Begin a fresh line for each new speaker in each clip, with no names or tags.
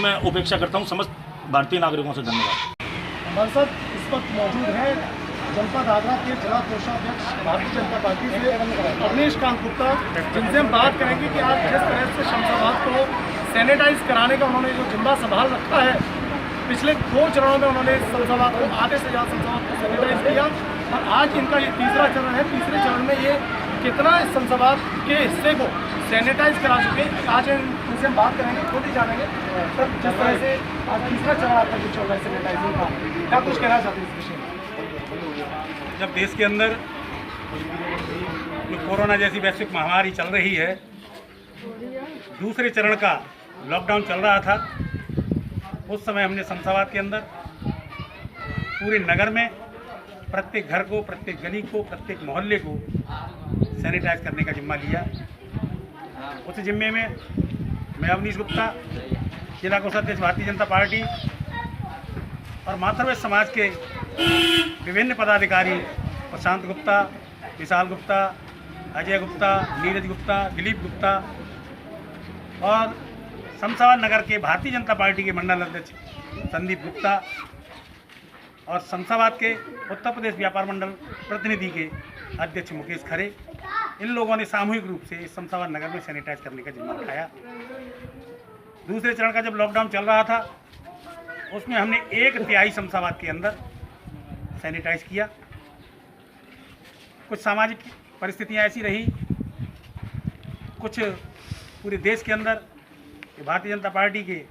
मैं उपेक्षा करता हूँ समस्त भारतीय नागरिकों से। धन्यवाद।
हमारे साथ इस वक्त मौजूद है जनपद आगरा के जिला कोषाध्यक्ष भारतीय जनता पार्टी से अवनीश कांत गुप्ता, जिनसे हम बात करेंगे कि आज जिस तरह से शमशाबाद को सैनिटाइज कराने का उन्होंने जो जिम्मा संभाल रखा है, पिछले 2 चरणों में उन्होंने शमशाबाद को आधे से ज़्यादा शमशाबाद को सैनिटाइज किया और आज इनका ये तीसरा चरण है। तीसरे चरण में ये कितना इस शमशाबाद के हिस्से को सैनिटाइज करा चुके, आज इनसे हम बात करेंगे, खुद ही जानेंगे सर जिस तरह से आज तीसरा चरण आपका जो चल रहा है सैनिटाइजिंग का, क्या कुछ कहना चाहते हैं इस विषय में?
जब देश के अंदर जो कोरोना जैसी वैश्विक महामारी चल रही है, दूसरे चरण का लॉकडाउन चल रहा था, उस समय हमने शमशाबाद के अंदर पूरे नगर में प्रत्येक घर को, प्रत्येक गली को, प्रत्येक मोहल्ले को सैनिटाइज करने का जिम्मा लिया। उस जिम्मे में मैं अवनीश गुप्ता, जिला कोषाध्यक्ष भारतीय जनता पार्टी और मातृवैश्य समाज के विभिन्न पदाधिकारी प्रशांत गुप्ता, विशाल गुप्ता, अजय गुप्ता, नीरज गुप्ता, दिलीप गुप्ता और शमशाबाद नगर के भारतीय जनता पार्टी के मंडल अध्यक्ष संदीप गुप्ता और शमशाबाद के उत्तर प्रदेश व्यापार मंडल प्रतिनिधि के अध्यक्ष मुकेश खरे, इन लोगों ने सामूहिक रूप से इस शमशाबाद नगर में सैनिटाइज करने का जिम्मा उठाया। दूसरे चरण का जब लॉकडाउन चल रहा था, उसमें हमने 1/3 शमशाबाद के अंदर सैनिटाइज किया। कुछ सामाजिक परिस्थितियां ऐसी रही, कुछ पूरे देश के अंदर भारतीय जनता पार्टी के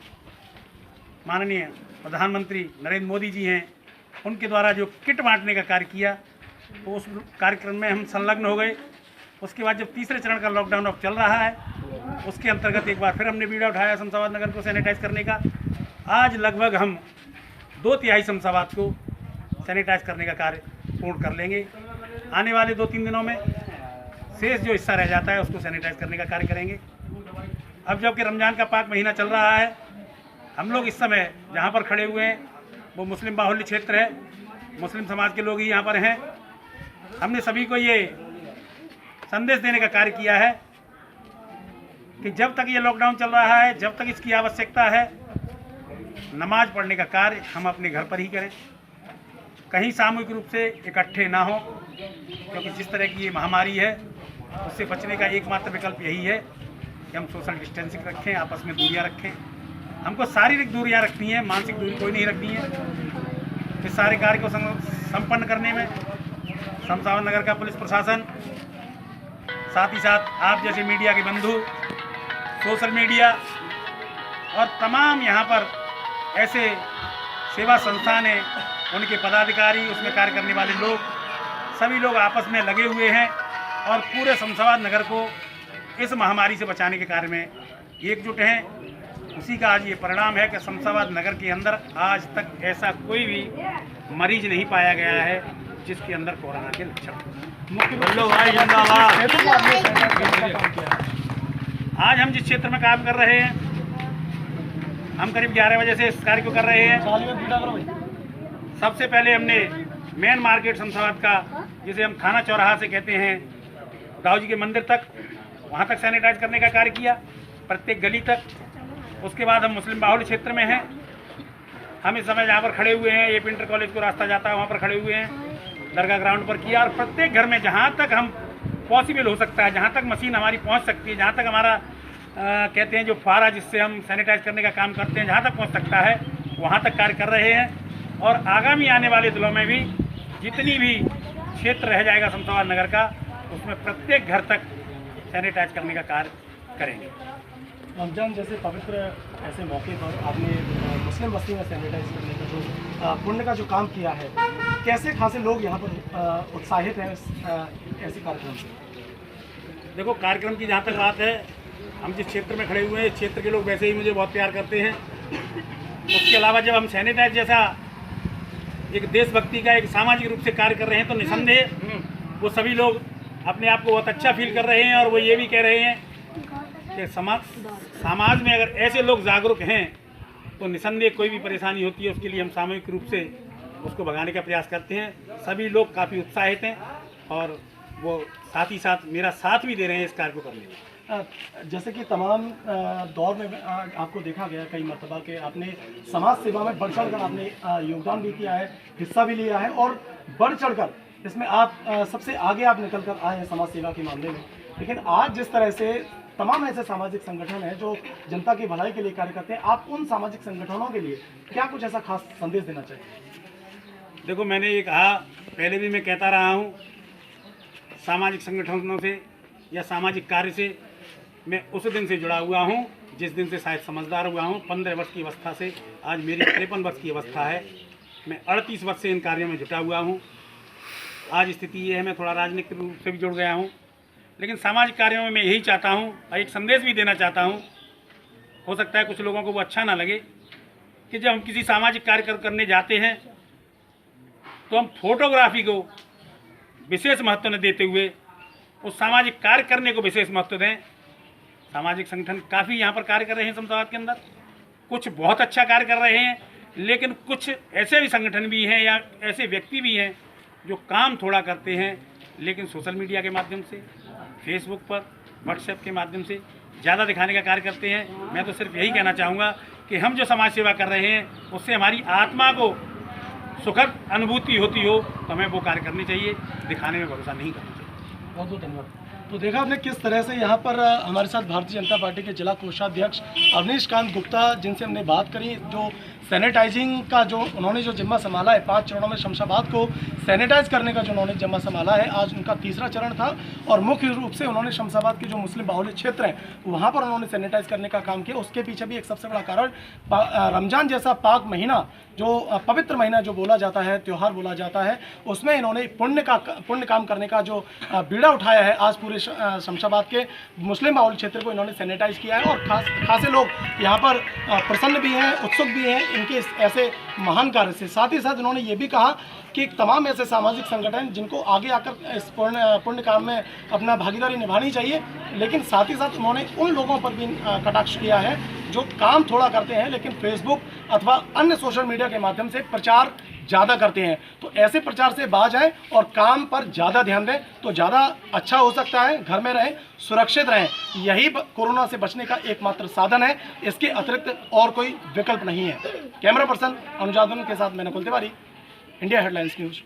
माननीय प्रधानमंत्री नरेंद्र मोदी जी हैं, उनके द्वारा जो किट बांटने का कार्य किया, तो उस कार्यक्रम में हम संलग्न हो गए। उसके बाद जब तीसरे चरण का लॉकडाउन अब चल रहा है, उसके अंतर्गत एक बार फिर हमने बीड़ा उठाया शमशाबाद नगर को सैनिटाइज करने का। आज लगभग हम 2/3 शमशाबाद को सैनिटाइज करने का कार्य पूर्ण कर लेंगे। आने वाले 2-3 दिनों में शेष जो हिस्सा रह जाता है उसको सैनिटाइज करने का कार्य करेंगे। अब जबकि रमज़ान का पाक महीना चल रहा है, हम लोग इस समय जहाँ पर खड़े हुए हैं वो मुस्लिम बाहुल्य क्षेत्र है, मुस्लिम समाज के लोग ही यहाँ पर हैं। हमने सभी को ये संदेश देने का कार्य किया है कि जब तक ये लॉकडाउन चल रहा है, जब तक इसकी आवश्यकता है, नमाज पढ़ने का कार्य हम अपने घर पर ही करें, कहीं सामूहिक रूप से इकट्ठे ना हो, क्योंकि जिस तरह की ये महामारी है उससे बचने का एकमात्र विकल्प यही है कि हम सोशल डिस्टेंसिंग रखें, आपस में दूरियां रखें। हमको शारीरिक दूरियां रखनी है, मानसिक दूरी कोई नहीं रखनी है। इस सारे कार्य को संपन्न करने में शमशाबाद नगर का पुलिस प्रशासन, साथ ही साथ आप जैसे मीडिया के बंधु, सोशल मीडिया और तमाम यहाँ पर ऐसे सेवा संस्थान हैं, उनके पदाधिकारी, उसमें कार्य करने वाले लोग, सभी लोग आपस में लगे हुए हैं और पूरे शमशाबाद नगर को इस महामारी से बचाने के कार्य में एकजुट हैं। उसी का आज ये परिणाम है कि शमशाबाद नगर के अंदर आज तक ऐसा कोई भी मरीज नहीं पाया गया है जिसके अंदर कोरोना के लक्षण। आज हम जिस क्षेत्र में काम कर रहे हैं, हम करीब 11 बजे से इस कार्य को कर रहे हैं। सबसे पहले हमने मेन मार्केट शमशाबाद का, जिसे हम थाना चौराहा से कहते हैं, दाऊ जी के मंदिर तक, वहाँ तक सैनिटाइज करने का कार्य किया, प्रत्येक गली तक। उसके बाद हम मुस्लिम बाहुल्य क्षेत्र में हैं, हम इस समय जहाँ पर खड़े हुए हैं, ये इंटर कॉलेज को रास्ता जाता है, वहाँ पर खड़े हुए हैं, दरगाह ग्राउंड पर किया। और प्रत्येक घर में जहाँ तक हम पॉसिबल हो सकता है, जहाँ तक मशीन हमारी पहुँच सकती है, जहाँ तक हमारा कहते हैं जो फुहारा जिससे हम सैनिटाइज करने का काम करते हैं, जहाँ तक पहुँच सकता है वहाँ तक कार्य कर रहे हैं। और आगामी आने वाले दिनों में भी जितनी भी क्षेत्र रह जाएगा शमशाबाद नगर का, उसमें प्रत्येक घर तक सैनिटाइज करने का कार्य करेंगे।
रमजान जैसे पवित्र ऐसे मौके पर आपने मुस्लिम बस्ती में सैनिटाइज करने का जो पुण्य का जो काम किया है, कैसे खासे लोग यहाँ पर उत्साहित हैं ऐसे कार्यक्रम से?
देखो, कार्यक्रम की जहाँ तक बात है, हम जिस क्षेत्र में खड़े हुए हैं, इस क्षेत्र के लोग वैसे ही मुझे बहुत प्यार करते हैं। उसके अलावा जब हम सैनिटाइज जैसा एक देशभक्ति का एक सामाजिक रूप से कार्य कर रहे हैं, तो निसंदेह वो सभी लोग अपने आप को बहुत अच्छा फील कर रहे हैं। और वो ये भी कह रहे हैं कि समाज में अगर ऐसे लोग जागरूक हैं तो निसंदेह कोई भी परेशानी होती है उसके लिए हम सामूहिक रूप से उसको भगाने का प्रयास करते हैं। सभी लोग काफ़ी उत्साहित हैं और वो साथ ही साथ मेरा साथ भी दे रहे हैं इस कार्य को करने में।
जैसे कि तमाम दौर में आपको देखा गया कई मरतबा के आपने समाज सेवा में बढ़ चढ़ कर आपने योगदान भी किया है, हिस्सा भी लिया है और बढ़ चढ़ कर इसमें आप सबसे आगे आप निकल कर आए हैं समाज सेवा के मामले में। लेकिन आज जिस तरह से तमाम ऐसे सामाजिक संगठन हैं जो जनता की भलाई के लिए कार्य करते हैं, आप उन सामाजिक संगठनों के लिए क्या कुछ ऐसा खास संदेश देना चाहिए?
देखो, मैंने ये कहा, पहले भी मैं कहता रहा हूँ, सामाजिक संगठनों से या सामाजिक कार्य से मैं उस दिन से जुड़ा हुआ हूँ जिस दिन से शायद समझदार हुआ हूँ। 15 वर्ष की अवस्था से आज मेरी 53 वर्ष की अवस्था है। मैं 38 वर्ष से इन कार्यों में जुटा हुआ हूँ। आज स्थिति ये है, मैं थोड़ा राजनीतिक रूप से भी जुड़ गया हूँ, लेकिन सामाजिक कार्यों में मैं यही चाहता हूँ और एक संदेश भी देना चाहता हूँ। हो सकता है कुछ लोगों को वो अच्छा ना लगे कि जब हम किसी सामाजिक कार्य करने जाते हैं तो हम फोटोग्राफी को विशेष महत्व न देते हुए उस सामाजिक कार्य करने को विशेष महत्व दें। सामाजिक संगठन काफ़ी यहाँ पर कार्य कर रहे हैं शमशाबाद के अंदर, कुछ बहुत अच्छा कार्य कर रहे हैं, लेकिन कुछ ऐसे भी संगठन भी हैं या ऐसे व्यक्ति भी हैं जो काम थोड़ा करते हैं लेकिन सोशल मीडिया के माध्यम से, फेसबुक पर, व्हाट्सएप के माध्यम से ज़्यादा दिखाने का कार्य करते हैं। मैं तो सिर्फ यही कहना चाहूँगा कि हम जो समाज सेवा कर रहे हैं उससे हमारी आत्मा को सुखद अनुभूति होती हो तो हमें वो कार्य करनी चाहिए, दिखाने में भरोसा नहीं करना चाहिए।
बहुत बहुत धन्यवाद। तो देखा आपने किस तरह से यहाँ पर हमारे साथ भारतीय जनता पार्टी के जिला कोषाध्यक्ष अवनीश कांत गुप्ता, जिनसे हमने बात करी, जो सैनिटाइजिंग का जो उन्होंने जो जिम्मा संभाला है, 5 चरणों में शमशाबाद को सैनिटाइज करने का जो उन्होंने जिम्मा संभाला है, आज उनका तीसरा चरण था और मुख्य रूप से उन्होंने शमशाबाद के जो मुस्लिम बाहुल्य क्षेत्र हैं वहाँ पर उन्होंने सैनिटाइज करने का काम किया। उसके पीछे भी एक सबसे बड़ा कारण रमज़ान जैसा पाक महीना, जो पवित्र महीना जो बोला जाता है, त्यौहार बोला जाता है, उसमें इन्होंने पुण्य काम करने का जो बीड़ा उठाया है। आज पूरे शमशाबाद के मुस्लिम बाहुल्य क्षेत्र को इन्होंने सैनिटाइज किया है और खासे लोग यहाँ पर प्रसन्न भी हैं, उत्सुक भी हैं इनके ऐसे महान कार्य से। साथ ही साथ इन्होंने ये भी कहा कि तमाम ऐसे सामाजिक संगठन जिनको आगे आकर इस पुण्य काम में अपना भागीदारी निभानी चाहिए, लेकिन साथ ही साथ उन्होंने उन लोगों पर भी कटाक्ष किया है जो काम थोड़ा करते हैं लेकिन फेसबुक अथवा अन्य सोशल मीडिया के माध्यम से प्रचार ज़्यादा करते हैं। तो ऐसे प्रचार से बाज आएँ और काम पर ज़्यादा ध्यान दें तो ज़्यादा अच्छा हो सकता है। घर में रहें, सुरक्षित रहें, यही कोरोना से बचने का एकमात्र साधन है, इसके अतिरिक्त और कोई विकल्प नहीं है। कैमरा पर्सन अनुजादन के साथ मैं Nakul Tiwari, India headlines news.